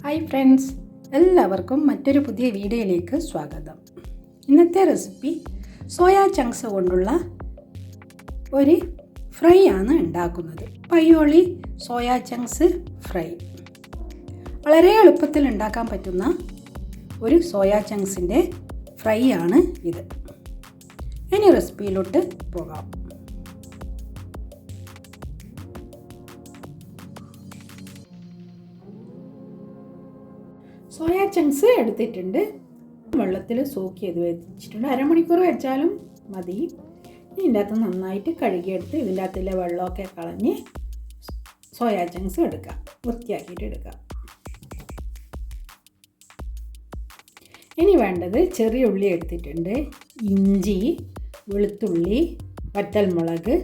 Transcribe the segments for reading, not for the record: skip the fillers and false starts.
Hi friends, എല്ലാവർക്കും മറ്റൊരു പുതിയ വീഡിയോയിലേക്ക് സ്വാഗതം. ഇന്നത്തെ റെസിപ്പി സോയാ ചങ്ക്സ് കൊണ്ടുള്ള ഒരു ഫ്രൈ ആണ് ഉണ്ടാക്കുന്നത്. പയ്യോളി സോയാ ചങ്ക്സ് ഫ്രൈ വളരെ എളുപ്പത്തിൽ ഉണ്ടാക്കാൻ പറ്റുന്ന ഒരു സോയാ ചങ്ക്സിൻ്റെ ഫ്രൈ ആണ് ഇത്. ഇനി റെസിപ്പിയിലോട്ട് പോകാം. സോയാ ചങ്ക്സ് എടുത്തിട്ടുണ്ട്, വെള്ളത്തിൽ സോക്ക് ചെയ്ത് വെച്ചിട്ടുണ്ട്. അരമണിക്കൂർ വെച്ചാലും മതി. ഇതിൻ്റെ അകത്ത് നന്നായിട്ട് കഴുകിയെടുത്ത് ഇതിൻ്റെ അകത്തുള്ള വെള്ളമൊക്കെ കളഞ്ഞ് സോയാ ചങ്ക്സ് എടുക്കാം, വൃത്തിയാക്കിയിട്ട് എടുക്കാം. ഇനി വേണ്ടത് ചെറിയ ഉള്ളി എടുത്തിട്ടുണ്ട്, ഇഞ്ചി, വെളുത്തുള്ളി, വറ്റൽമുളക്,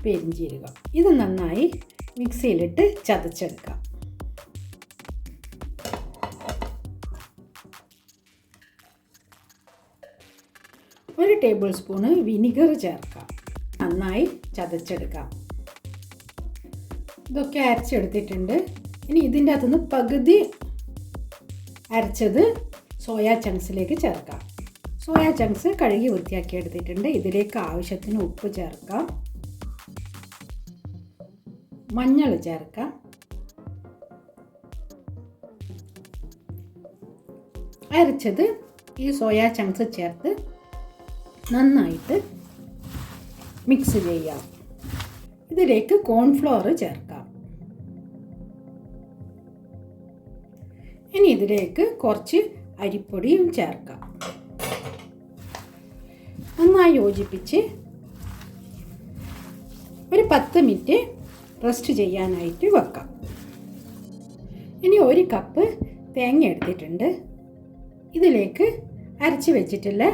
പെരിഞ്ചീരകം. ഇത് നന്നായി മിക്സിയിലിട്ട് ചതച്ചെടുക്കാം. ഒരു ടേബിൾ സ്പൂണ് വിനിഗർ ചേർക്കാം, നന്നായി ചതച്ചെടുക്കാം. ഇതൊക്കെ അരച്ചെടുത്തിട്ടുണ്ട്. ഇനി ഇതിൻ്റെ അകത്തുനിന്ന് പകുതി അരച്ചത് സോയാ ചങ്ക്സിലേക്ക് ചേർക്കാം. സോയാ ചങ്ക്സ് കഴുകി വൃത്തിയാക്കി എടുത്തിട്ടുണ്ട്. ഇതിലേക്ക് ആവശ്യത്തിന് ഉപ്പ് ചേർക്കാം, മഞ്ഞൾ ചേർക്കാം, അരച്ചത് ഈ സോയാ ചങ്ക്സ് ചേർത്ത് നന്നായിട്ട് മിക്സ് ചെയ്യാം. ഇതിലേക്ക് കോൺഫ്ലവർ ചേർക്കാം. ഇനി ഇതിലേക്ക് കുറച്ച് അരിപ്പൊടിയും ചേർക്കാം. നന്നായി യോജിപ്പിച്ച് ഒരു 10 മിനിറ്റ് റെസ്റ്റ് ചെയ്യാനായിട്ട് വെക്കാം. ഇനി 1 കപ്പ് തേങ്ങ എടുത്തിട്ടുണ്ട്. ഇതിലേക്ക് അരച്ച് വെച്ചിട്ടുള്ള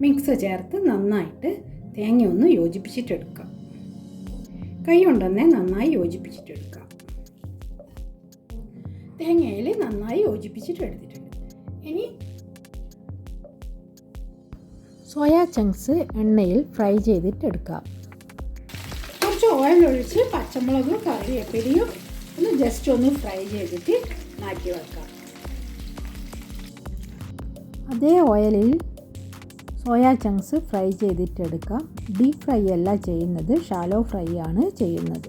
മിക്സ് ചേർത്ത് നന്നായിട്ട് തേങ്ങ ഒന്ന് യോജിപ്പിച്ചിട്ടെടുക്കാം. കൈ കൊണ്ടുതന്നെ നന്നായി യോജിപ്പിച്ചിട്ടെടുക്കാം. തേങ്ങയിൽ നന്നായി യോജിപ്പിച്ചിട്ടെടുത്തിട്ടുണ്ട്. ഇനി സോയാ ചങ്ക്സ് എണ്ണയിൽ ഫ്രൈ ചെയ്തിട്ടെടുക്കാം. കുറച്ച് ഓയിൽ ഒഴിച്ച് പച്ചമുളകും കറിവേപ്പിലയും ഒന്ന് ജസ്റ്റ് ഒന്ന് ഫ്രൈ ചെയ്തിട്ട് മാറ്റി വെക്കാം. അതേ ഓയിലിൽ സോയാ ചങ്ക്സ് ഫ്രൈ ചെയ്തിട്ടെടുക്കാം. ഡീപ്പ് ഫ്രൈ അല്ല ചെയ്യുന്നത്, ഷാലോ ഫ്രൈ ആണ് ചെയ്യുന്നത്.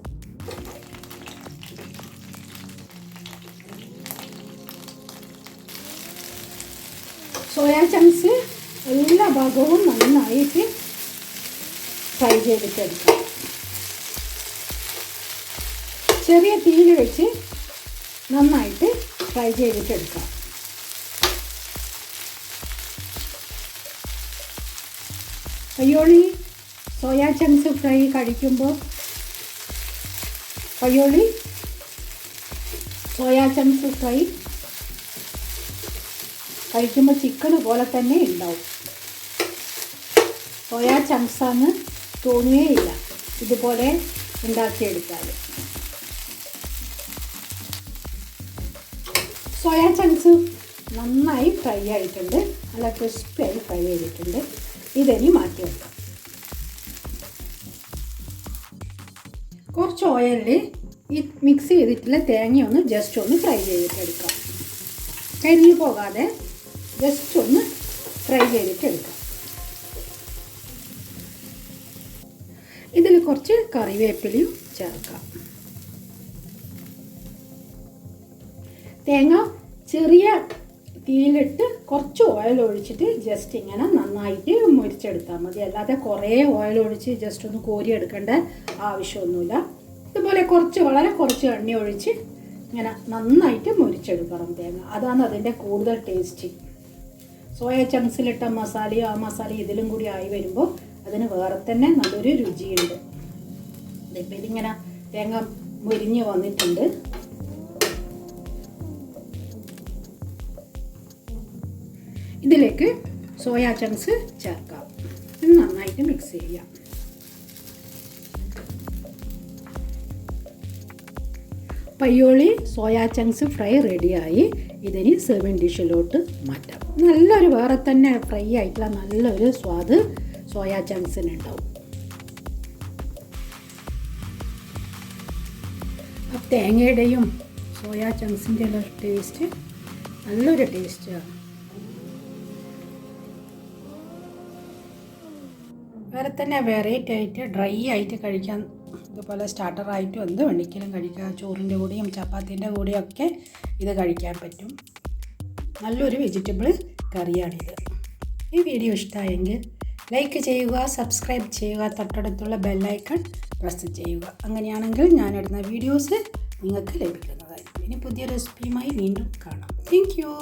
സോയാ ചങ്ക്സ് എല്ലാ ഭാഗവും നന്നായിട്ട് ഫ്രൈ ചെയ്തിട്ടെടുക്കാം. ചെറിയ തീയിൽ വെച്ച് നന്നായിട്ട് ഫ്രൈ ചെയ്തിട്ടെടുക്കാം. പയ്യോളി സോയാ ചങ്ക്സ് ഫ്രൈ കഴിക്കുമ്പോൾ പയ്യോളി സോയാ ചങ്ക്സ് ഫ്രൈ കഴിക്കുമ്പോൾ ചിക്കൻ പോലെ തന്നെ ഉണ്ടാവും. സോയാ ചങ്ക്സാന്ന് തോന്നുകയില്ല ഇതുപോലെ ഉണ്ടാക്കിയെടുത്താൽ. സോയാ ചങ്ക്സ് നന്നായി ഫ്രൈ ആയിട്ടുണ്ട്, നല്ല ക്രിസ്പിയായി ഫ്രൈ ചെയ്തിട്ടുണ്ട്. ഇതിനി മാറ്റി വെക്കാം. കുറച്ച് ഓയിലിൽ ഈ മിക്സ് ചെയ്തിട്ടുള്ള തേങ്ങ ഒന്ന് ജസ്റ്റ് ഒന്ന് ഫ്രൈ ചെയ്തിട്ടെടുക്കാം. കരിഞ്ഞു പോകാതെ ജസ്റ്റ് ഒന്ന് ഫ്രൈ ചെയ്തിട്ടെടുക്കാം. ഇതിൽ കുറച്ച് കറിവേപ്പിലയും ചേർക്കാം. തേങ്ങ ചെറിയ തീയിലിട്ട് കുറച്ച് ഓയിൽ ഒഴിച്ചിട്ട് ജസ്റ്റ് ഇങ്ങനെ നന്നായിട്ട് മുരിച്ചെടുത്താൽ മതി. അല്ലാതെ കുറേ ഓയിൽ ഒഴിച്ച് ജസ്റ്റ് ഒന്ന് കോരിയെടുക്കേണ്ട ആവശ്യമൊന്നുമില്ല. ഇതുപോലെ വളരെ കുറച്ച് എണ്ണ ഒഴിച്ച് ഇങ്ങനെ നന്നായിട്ട് മുരിച്ചെടുക്കണം തേങ്ങ. അതാണ് അതിൻ്റെ കൂടുതൽ ടേസ്റ്റ്. സോയ ചങ്ക്സിലിട്ട മസാലയും ആ മസാല ഇതിലും കൂടി ആയി വരുമ്പോൾ അതിന് വേറെ തന്നെ നല്ലൊരു രുചിയുണ്ട്. ഇതിപ്പോൾ ഇതിങ്ങനെ തേങ്ങ മുരിഞ്ഞ് വന്നിട്ടുണ്ട്. ഇതിലേക്ക് സോയാ ചങ്ക്സ് ചേർക്കാം. നന്നായിട്ട് മിക്സ് ചെയ്യാം. പയ്യോളി സോയാ ചങ്ക്സ് ഫ്രൈ റെഡിയായി. ഇതിന് സെർവിങ് ഡിഷിലോട്ട് മാറ്റാം. നല്ലൊരു വേറെ തന്നെ ഫ്രൈ ആയിട്ടുള്ള നല്ലൊരു സ്വാദ് സോയാ ചങ്ക്സിനുണ്ടാവും. തേങ്ങയുടെയും സോയാ ചങ്ക്സിൻ്റെ ഉള്ള ടേസ്റ്റ് നല്ലൊരു ടേസ്റ്റാണ്. വേറെ തന്നെ വെറൈറ്റി ആയിട്ട് ഡ്രൈ ആയിട്ട് കഴിക്കാൻ, ഇതുപോലെ സ്റ്റാർട്ടറായിട്ടും എന്ത് വേണമെങ്കിലും കഴിക്കാം. ചോറിൻ്റെ കൂടെയും ചപ്പാത്തിൻ്റെ കൂടെയും ഒക്കെ ഇത് കഴിക്കാൻ പറ്റും. നല്ലൊരു വെജിറ്റബിൾ കറിയാണിത്. ഈ വീഡിയോ ഇഷ്ടമായെങ്കിൽ ലൈക്ക് ചെയ്യുക, സബ്സ്ക്രൈബ് ചെയ്യുക, തൊട്ടടുത്തുള്ള ബെല്ലൈക്കൺ പ്രസ് ചെയ്യുക. അങ്ങനെയാണെങ്കിൽ ഞാനിടുന്ന വീഡിയോസ് നിങ്ങൾക്ക് ലഭിക്കുന്നതായിരിക്കും. ഇനി പുതിയ റെസിപ്പിയുമായി വീണ്ടും കാണാം. Thank you.